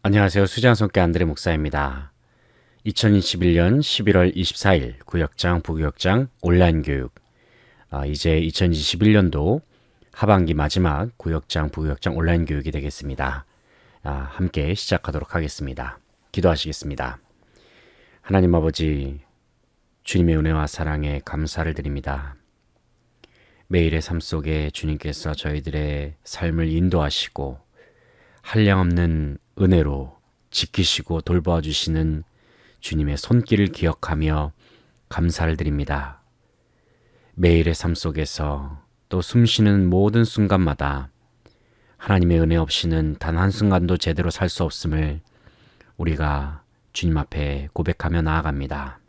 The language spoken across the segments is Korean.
안녕하세요. 수지한손께 안드레 목사입니다. 2021년 11월 24일 구역장, 부구역장 온라인 교육. 이제 2021년도 하반기 마지막 구역장, 부구역장 온라인 교육이 되겠습니다. 함께 시작하도록 하겠습니다. 기도하시겠습니다. 하나님 아버지, 주님의 은혜와 사랑에 감사를 드립니다. 매일의 삶 속에 주님께서 저희들의 삶을 인도하시고 한량없는 은혜로 지키시고 돌보아 주시는 주님의 손길을 기억하며 감사를 드립니다. 매일의 삶 속에서 또 숨쉬는 모든 순간마다 하나님의 은혜 없이는 단 한순간도 제대로 살 수 없음을 우리가 주님 앞에 고백하며 나아갑니다.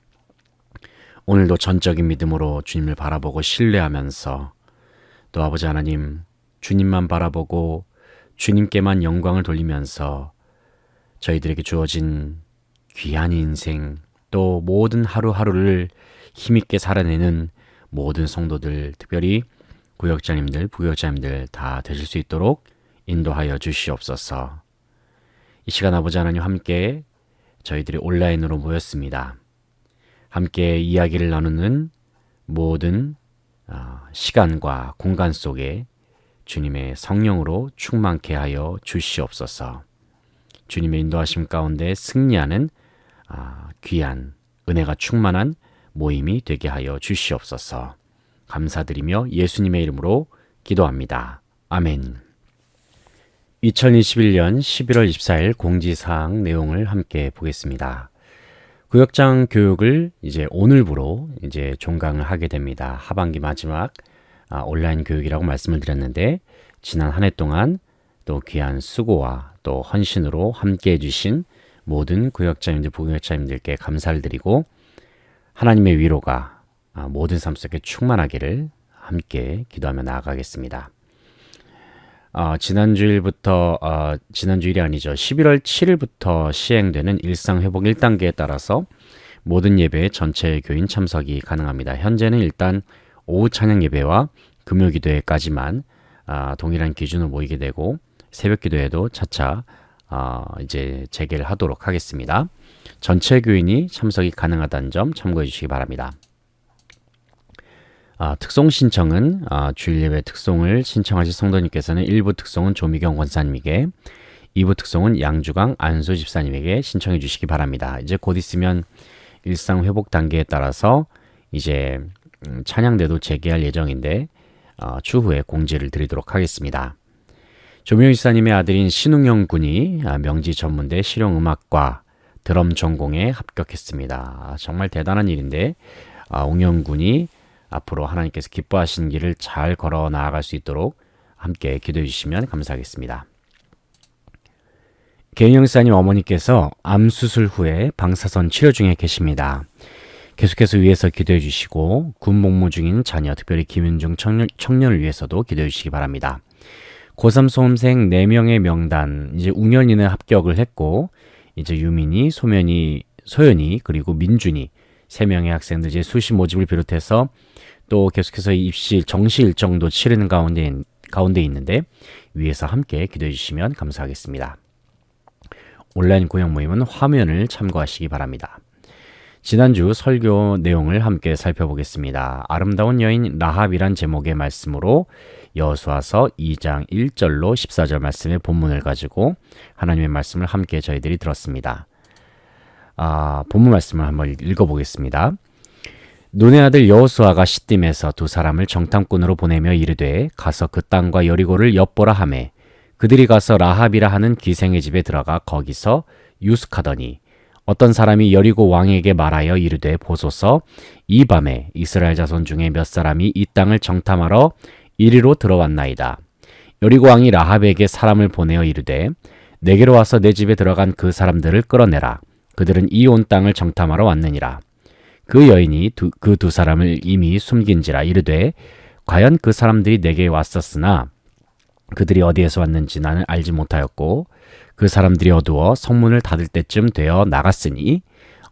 오늘도 전적인 믿음으로 주님을 바라보고 신뢰하면서 또 아버지 하나님, 주님만 바라보고 주님께만 영광을 돌리면서 저희들에게 주어진 귀한 인생, 또 모든 하루하루를 힘있게 살아내는 모든 성도들, 특별히 구역장님들, 부구역장님들 다 되실 수 있도록 인도하여 주시옵소서. 이 시간 아버지 하나님 함께 저희들이 온라인으로 모였습니다. 함께 이야기를 나누는 모든 시간과 공간 속에 주님의 성령으로 충만케 하여 주시옵소서. 주님의 인도하심 가운데 승리하는 귀한 은혜가 충만한 모임이 되게 하여 주시옵소서. 감사드리며 예수님의 이름으로 기도합니다. 아멘. 2021년 11월 24일 공지사항 내용을 함께 보겠습니다. 구역장 교육을 이제 오늘부로 이제 종강을 하게 됩니다. 하반기 마지막 온라인 교육이라고 말씀을 드렸는데, 지난 한 해 동안 또 귀한 수고와 또 헌신으로 함께 해주신 모든 구역자님들, 부구역자님들께 감사를 드리고 하나님의 위로가 모든 삶 속에 충만하기를 함께 기도하며 나아가겠습니다. 지난주일이 아니죠. 11월 7일부터 시행되는 일상회복 1단계에 따라서 모든 예배에 전체 교인 참석이 가능합니다. 현재는 일단 오후 찬양 예배와 금요 기도회까지만 동일한 기준으로 모이게 되고, 새벽 기도회도 차차 이제 재개를 하도록 하겠습니다. 전체 교인이 참석이 가능하다는 점 참고해 주시기 바랍니다. 특송 신청은 주일 예배 특송을 신청하실 성도님께서는 1부 특송은 조미경 권사님에게, 2부 특송은 양주강 안수 집사님에게 신청해 주시기 바랍니다. 이제 곧 있으면 일상 회복 단계에 따라서 이제 찬양대도 재개할 예정인데 추후에 공지를 드리도록 하겠습니다. 조미경 집사님의 아들인 신웅영 군이 명지 전문대 실용음악과 드럼 전공에 합격했습니다. 정말 대단한 일인데 웅영 군이 앞으로 하나님께서 기뻐하신 길을 잘 걸어 나아갈 수 있도록 함께 기도해 주시면 감사하겠습니다. 개인영 집사님 어머니께서 암 수술 후에 방사선 치료 중에 계십니다. 계속해서 위해서 기도해 주시고 군 복무 중인 자녀, 특별히 김윤중 청년을 위해서도 기도해 주시기 바랍니다. 고3 수험생 4명의 명단, 이제 웅연이는 합격을 했고, 이제 유민이, 소연이, 그리고 민준이 3명의 학생들 이제 수시 모집을 비롯해서 또 계속해서 입시, 정시 일정도 치르는 가운데 있는데 위에서 함께 기도해 주시면 감사하겠습니다. 온라인 구역 모임은 화면을 참고하시기 바랍니다. 지난주 설교 내용을 함께 살펴보겠습니다. 아름다운 여인 라합이란 제목의 말씀으로 여호수아서 2장 1절로 14절 말씀의 본문을 가지고 하나님의 말씀을 함께 저희들이 들었습니다. 본문 말씀을 한번 읽어보겠습니다. 눈의 아들 여호수아가 시딤에서 두 사람을 정탐꾼으로 보내며 이르되 가서 그 땅과 여리고를 엿보라 하매 그들이 가서 라합이라 하는 기생의 집에 들어가 거기서 유숙하더니 어떤 사람이 여리고 왕에게 말하여 이르되 보소서 이 밤에 이스라엘 자손 중에 몇 사람이 이 땅을 정탐하러 이리로 들어왔나이다. 여리고 왕이 라합에게 사람을 보내어 이르되 내게로 와서 내 집에 들어간 그 사람들을 끌어내라. 그들은 이 온 땅을 정탐하러 왔느니라. 그 여인이 그 두 사람을 이미 숨긴지라 이르되 과연 그 사람들이 내게 왔었으나 그들이 어디에서 왔는지 나는 알지 못하였고 그 사람들이 어두워 성문을 닫을 때쯤 되어 나갔으니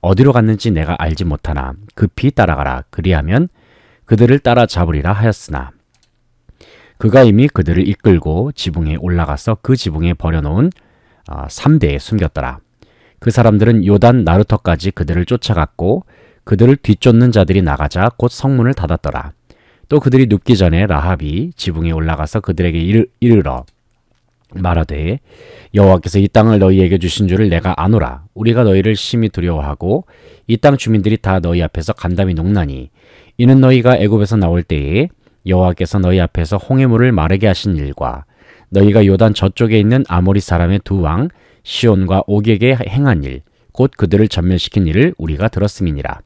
어디로 갔는지 내가 알지 못하나 급히 따라가라. 그리하면 그들을 따라잡으리라 하였으나 그가 이미 그들을 이끌고 지붕에 올라가서 그 지붕에 버려놓은 3대에 숨겼더라. 그 사람들은 요단 나루터까지 그들을 쫓아갔고 그들을 뒤쫓는 자들이 나가자 곧 성문을 닫았더라. 또 그들이 눕기 전에 라합이 지붕에 올라가서 그들에게 이르러 말하되 여호와께서 이 땅을 너희에게 주신 줄을 내가 아노라. 우리가 너희를 심히 두려워하고 이 땅 주민들이 다 너희 앞에서 간담이 녹나니 이는 너희가 애굽에서 나올 때에 여호와께서 너희 앞에서 홍해물을 마르게 하신 일과 너희가 요단 저쪽에 있는 아모리 사람의 두 왕 시온과 옥에게 행한 일 곧 그들을 전멸시킨 일을 우리가 들었음이니라.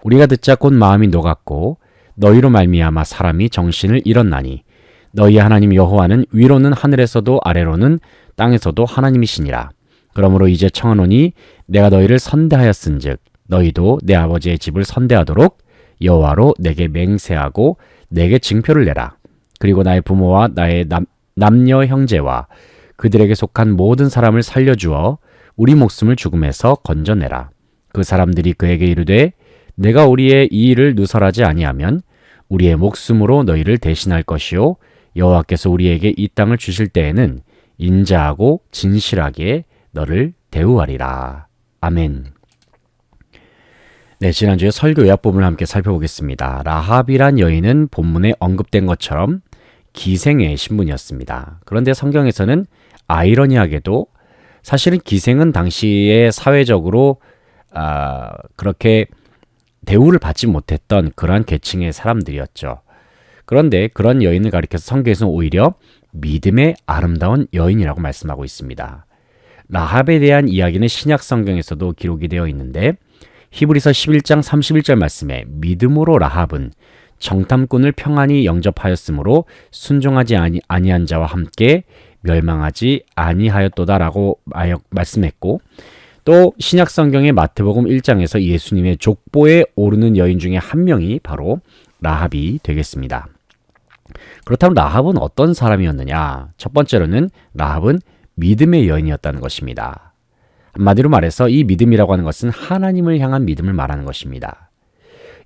우리가 듣자 곧 마음이 녹았고 너희로 말미암아 사람이 정신을 잃었나니 너희 하나님 여호와는 위로는 하늘에서도 아래로는 땅에서도 하나님이시니라. 그러므로 이제 청하노니 내가 너희를 선대하였은즉 너희도 내 아버지의 집을 선대하도록 여호와로 내게 맹세하고 내게 징표를 내라. 그리고 나의 부모와 나의 남녀 형제와 그들에게 속한 모든 사람을 살려주어 우리 목숨을 죽음에서 건져내라. 그 사람들이 그에게 이르되 내가 우리의 이 일을 누설하지 아니하면 우리의 목숨으로 너희를 대신할 것이요 여호와께서 우리에게 이 땅을 주실 때에는 인자하고 진실하게 너를 대우하리라. 아멘. 네, 지난주에 설교 요약 부분을 함께 살펴보겠습니다. 라합이란 여인은 본문에 언급된 것처럼 기생의 신분이었습니다. 그런데 성경에서는 아이러니하게도 사실은 기생은 당시에 사회적으로 그렇게 대우를 받지 못했던 그러한 계층의 사람들이었죠. 그런데 그런 여인을 가리켜서 성경에서는 오히려 믿음의 아름다운 여인이라고 말씀하고 있습니다. 라합에 대한 이야기는 신약 성경에서도 기록이 되어 있는데 히브리서 11장 31절 말씀에 믿음으로 라합은 정탐꾼을 평안히 영접하였으므로 순종하지 아니한 자와 함께 멸망하지 아니하였도다라고 말씀했고 또 신약 성경의 마태복음 1장에서 예수님의 족보에 오르는 여인 중에 한 명이 바로 라합이 되겠습니다. 그렇다면 라합은 어떤 사람이었느냐? 첫 번째로는 라합은 믿음의 여인이었다는 것입니다. 한마디로 말해서 이 믿음이라고 하는 것은 하나님을 향한 믿음을 말하는 것입니다.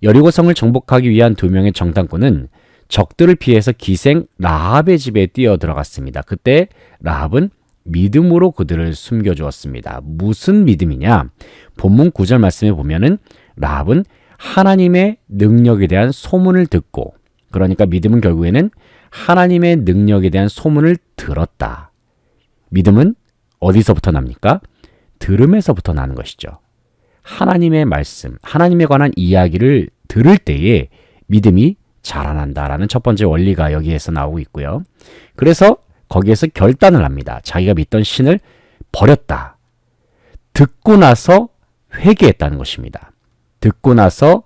여리고성을 정복하기 위한 두 명의 정탐꾼은 적들을 피해서 기생 라합의 집에 뛰어 들어갔습니다. 그때 라합은 믿음으로 그들을 숨겨주었습니다. 무슨 믿음이냐? 본문 9절 말씀에 보면은 라합은 하나님의 능력에 대한 소문을 듣고, 그러니까 믿음은 결국에는 하나님의 능력에 대한 소문을 들었다. 믿음은 어디서부터 납니까? 들음에서부터 나는 것이죠. 하나님의 말씀, 하나님에 관한 이야기를 들을 때에 믿음이 자라난다라는 첫 번째 원리가 여기에서 나오고 있고요. 그래서 거기에서 결단을 합니다. 자기가 믿던 신을 버렸다. 듣고 나서 회개했다는 것입니다. 듣고 나서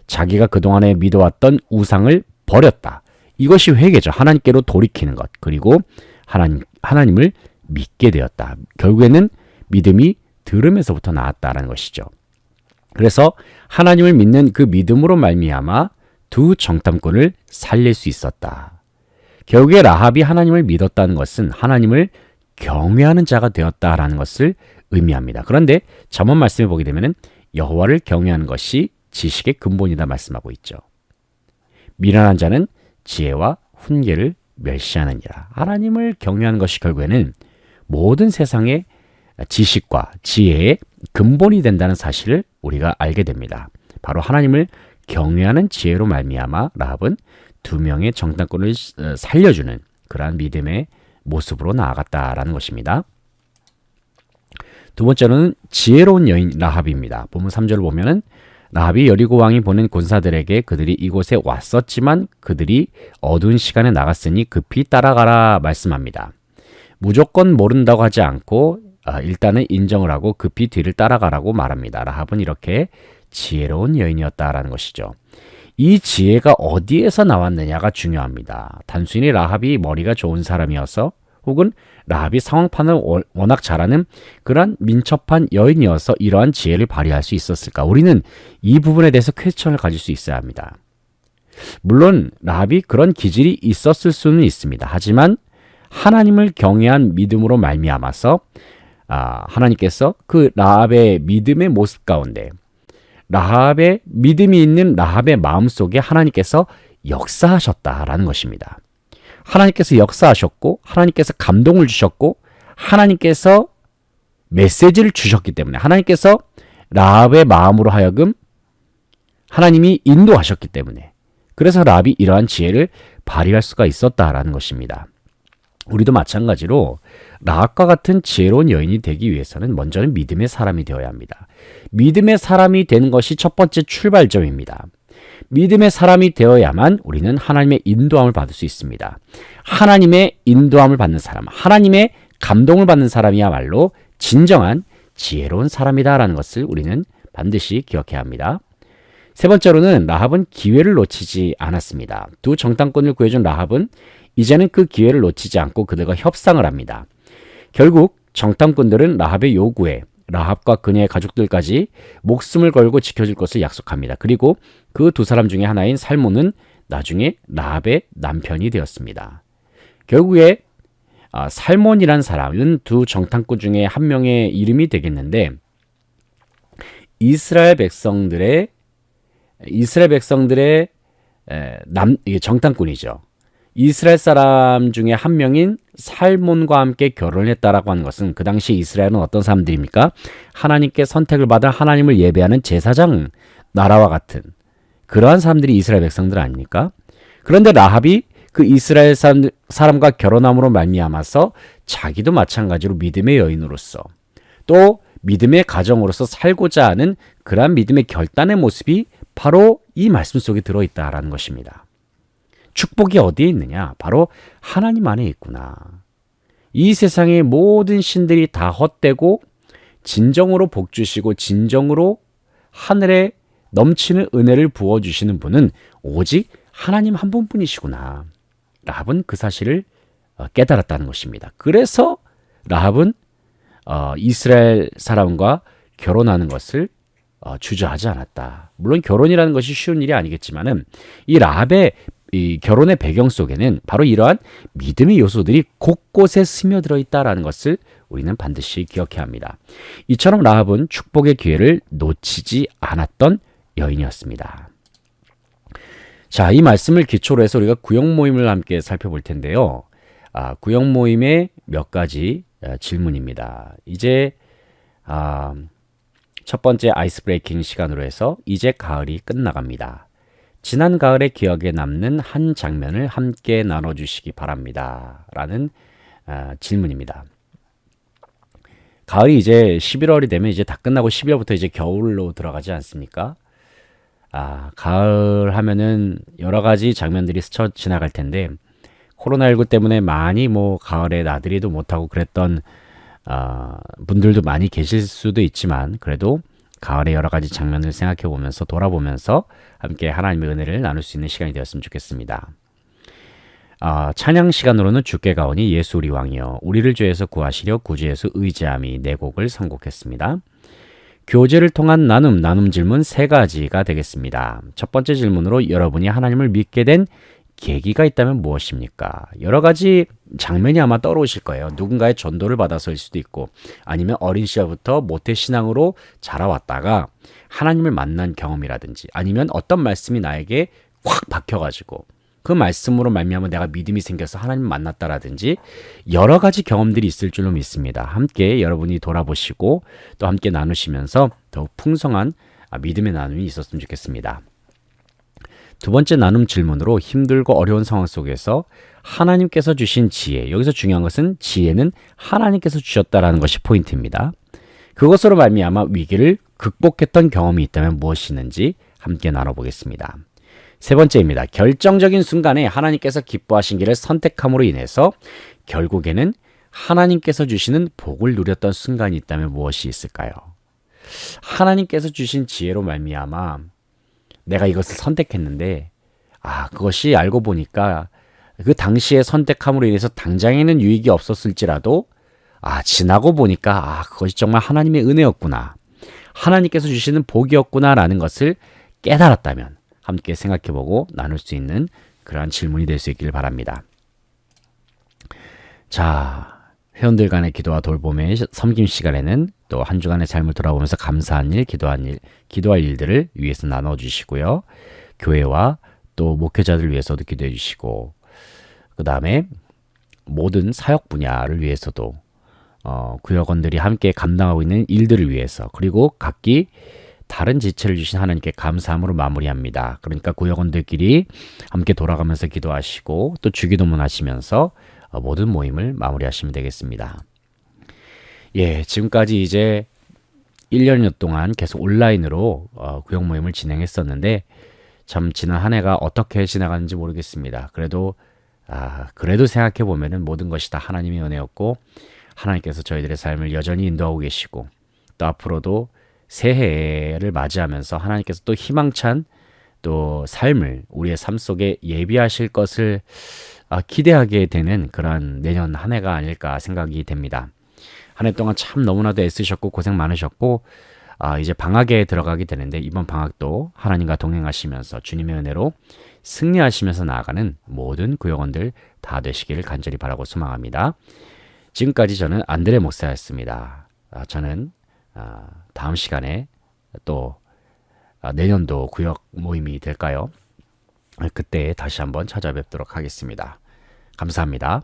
자기가 그동안에 믿어왔던 우상을 버렸다. 이것이 회개죠. 하나님께로 돌이키는 것. 그리고 하나님을 믿게 되었다. 결국에는 믿음이 들음에서부터 나왔다라는 것이죠. 그래서 하나님을 믿는 그 믿음으로 말미암아 두 정탐꾼을 살릴 수 있었다. 결국에 라합이 하나님을 믿었다는 것은 하나님을 경외하는 자가 되었다라는 것을 의미합니다. 그런데 잠언 말씀에 보게 되면 여호와를 경외하는 것이 지식의 근본이다 말씀하고 있죠. 미련한 자는 지혜와 훈계를 멸시하느니라. 하나님을 경외하는 것이 결국에는 모든 세상의 지식과 지혜의 근본이 된다는 사실을 우리가 알게 됩니다. 바로 하나님을 경외하는 지혜로 말미암아 라합은 두 명의 정탐꾼을 살려주는 그러한 믿음의 모습으로 나아갔다라는 것입니다. 두 번째로는 지혜로운 여인 라합입니다. 본문 3절을 보면은 라합이 여리고 왕이 보낸 군사들에게 그들이 이곳에 왔었지만 그들이 어두운 시간에 나갔으니 급히 따라가라 말씀합니다. 무조건 모른다고 하지 않고 일단은 인정을 하고 급히 뒤를 따라가라고 말합니다. 라합은 이렇게 지혜로운 여인이었다라는 것이죠. 이 지혜가 어디에서 나왔느냐가 중요합니다. 단순히 라합이 머리가 좋은 사람이어서 혹은 라합이 상황판을 워낙 잘하는 그런 민첩한 여인이어서 이러한 지혜를 발휘할 수 있었을까? 우리는 이 부분에 대해서 퀘스천을 가질 수 있어야 합니다. 물론 라합이 그런 기질이 있었을 수는 있습니다. 하지만 하나님을 경외한 믿음으로 말미암아서 하나님께서 그 라합의 믿음의 모습 가운데 라합의 믿음이 있는 라합의 마음속에 하나님께서 역사하셨다라는 것입니다. 하나님께서 역사하셨고 하나님께서 감동을 주셨고 하나님께서 메시지를 주셨기 때문에 하나님께서 라합의 마음으로 하여금 하나님이 인도하셨기 때문에 그래서 라합이 이러한 지혜를 발휘할 수가 있었다라는 것입니다. 우리도 마찬가지로 라합과 같은 지혜로운 여인이 되기 위해서는 먼저는 믿음의 사람이 되어야 합니다. 믿음의 사람이 되는 것이 첫 번째 출발점입니다. 믿음의 사람이 되어야만 우리는 하나님의 인도함을 받을 수 있습니다. 하나님의 인도함을 받는 사람, 하나님의 감동을 받는 사람이야말로 진정한 지혜로운 사람이다라는 것을 우리는 반드시 기억해야 합니다. 세 번째로는 라합은 기회를 놓치지 않았습니다. 두 정탐꾼을 구해준 라합은 이제는 그 기회를 놓치지 않고 그들과 협상을 합니다. 결국 정탐꾼들은 라합의 요구에 라합과 그녀의 가족들까지 목숨을 걸고 지켜줄 것을 약속합니다. 그리고 그 두 사람 중에 하나인 살몬은 나중에 라합의 남편이 되었습니다. 결국에 살몬이란 사람은 두 정탐꾼 중에 한 명의 이름이 되겠는데 이스라엘 백성들의 정탐꾼이죠. 이스라엘 사람 중에 한 명인 살몬과 함께 결혼을 했다라고 하는 것은 그 당시 이스라엘은 어떤 사람들입니까? 하나님께 선택을 받아 하나님을 예배하는 제사장 나라와 같은 그러한 사람들이 이스라엘 백성들 아닙니까? 그런데 라합이 그 이스라엘 사람과 결혼함으로 말미암아서 자기도 마찬가지로 믿음의 여인으로서 또 믿음의 가정으로서 살고자 하는 그러한 믿음의 결단의 모습이 바로 이 말씀 속에 들어있다라는 것입니다. 축복이 어디에 있느냐? 바로 하나님 안에 있구나. 이 세상의 모든 신들이 다 헛되고 진정으로 복 주시고 진정으로 하늘에 넘치는 은혜를 부어주시는 분은 오직 하나님 한 분뿐이시구나. 라합은 그 사실을 깨달았다는 것입니다. 그래서 라합은 이스라엘 사람과 결혼하는 것을 주저하지 않았다. 물론 결혼이라는 것이 쉬운 일이 아니겠지만은 이 라합의 이 결혼의 배경 속에는 바로 이러한 믿음의 요소들이 곳곳에 스며들어 있다라는 것을 우리는 반드시 기억해야 합니다. 이처럼 라합은 축복의 기회를 놓치지 않았던 여인이었습니다. 자, 이 말씀을 기초로 해서 우리가 구역 모임을 함께 살펴볼 텐데요. 구역 모임의 몇 가지 질문입니다. 이제 첫 번째 아이스 브레이킹 시간으로 해서 이제 가을이 끝나갑니다. 지난 가을의 기억에 남는 한 장면을 함께 나눠주시기 바랍니다. 라는 질문입니다. 가을이 이제 11월이 되면 이제 다 끝나고 12월부터 이제 겨울로 들어가지 않습니까? 가을 하면은 여러 가지 장면들이 스쳐 지나갈 텐데 코로나19 때문에 많이 가을에 나들이도 못하고 그랬던 분들도 많이 계실 수도 있지만 그래도 가을의 여러 가지 장면을 생각해 보면서 돌아보면서 함께 하나님의 은혜를 나눌 수 있는 시간이 되었으면 좋겠습니다. 찬양 시간으로는 주께 가오니 예수 우리 왕이여 우리를 죄에서 구하시려 구주 예수 의지함이 네 곡을 선곡했습니다. 교제를 통한 나눔 질문 세 가지가 되겠습니다. 첫 번째 질문으로 여러분이 하나님을 믿게 된 계기가 있다면 무엇입니까? 여러 가지 장면이 아마 떠오르실 거예요. 누군가의 전도를 받아서일 수도 있고 아니면 어린 시절부터 모태신앙으로 자라왔다가 하나님을 만난 경험이라든지 아니면 어떤 말씀이 나에게 확 박혀가지고 그 말씀으로 말미암아 내가 믿음이 생겨서 하나님 만났다라든지 여러 가지 경험들이 있을 줄로 믿습니다. 함께 여러분이 돌아보시고 또 함께 나누시면서 더욱 풍성한 믿음의 나눔이 있었으면 좋겠습니다. 두 번째 나눔 질문으로 힘들고 어려운 상황 속에서 하나님께서 주신 지혜, 여기서 중요한 것은 지혜는 하나님께서 주셨다라는 것이 포인트입니다. 그것으로 말미암아 위기를 극복했던 경험이 있다면 무엇이 있는지 함께 나눠보겠습니다. 세 번째입니다. 결정적인 순간에 하나님께서 기뻐하신 길을 선택함으로 인해서 결국에는 하나님께서 주시는 복을 누렸던 순간이 있다면 무엇이 있을까요? 하나님께서 주신 지혜로 말미암아 내가 이것을 선택했는데 그것이 알고 보니까 그 당시에 선택함으로 인해서 당장에는 유익이 없었을지라도 지나고 보니까 그것이 정말 하나님의 은혜였구나. 하나님께서 주시는 복이었구나라는 것을 깨달았다면 함께 생각해보고 나눌 수 있는 그러한 질문이 될 수 있기를 바랍니다. 자, 회원들 간의 기도와 돌봄의 섬김 시간에는 또 한 주간의 삶을 돌아보면서 감사한 일, 기도할 일들을 위해서 나눠주시고요. 교회와 또 목회자들을 위해서도 기도해 주시고 그 다음에 모든 사역 분야를 위해서도 구역원들이 함께 감당하고 있는 일들을 위해서 그리고 각기 다른 지체를 주신 하나님께 감사함으로 마무리합니다. 그러니까 구역원들끼리 함께 돌아가면서 기도하시고 또 주기도문 하시면서 모든 모임을 마무리하시면 되겠습니다. 예, 지금까지 이제 1년여 동안 계속 온라인으로 구역 모임을 진행했었는데 참 지난 한 해가 어떻게 지나갔는지 모르겠습니다. 그래도 생각해 보면은 모든 것이 다 하나님의 은혜였고 하나님께서 저희들의 삶을 여전히 인도하고 계시고 또 앞으로도 새해를 맞이하면서 하나님께서 또 희망찬 또 삶을 우리의 삶 속에 예비하실 것을 기대하게 되는 그런 내년 한 해가 아닐까 생각이 됩니다. 한 해 동안 참 너무나도 애쓰셨고 고생 많으셨고 이제 방학에 들어가게 되는데 이번 방학도 하나님과 동행하시면서 주님의 은혜로 승리하시면서 나아가는 모든 구역원들 다 되시기를 간절히 바라고 소망합니다. 지금까지 저는 안드레 목사였습니다. 저는 다음 시간에 또 내년도 구역 모임이 될까요? 그때 다시 한번 찾아뵙도록 하겠습니다. 감사합니다.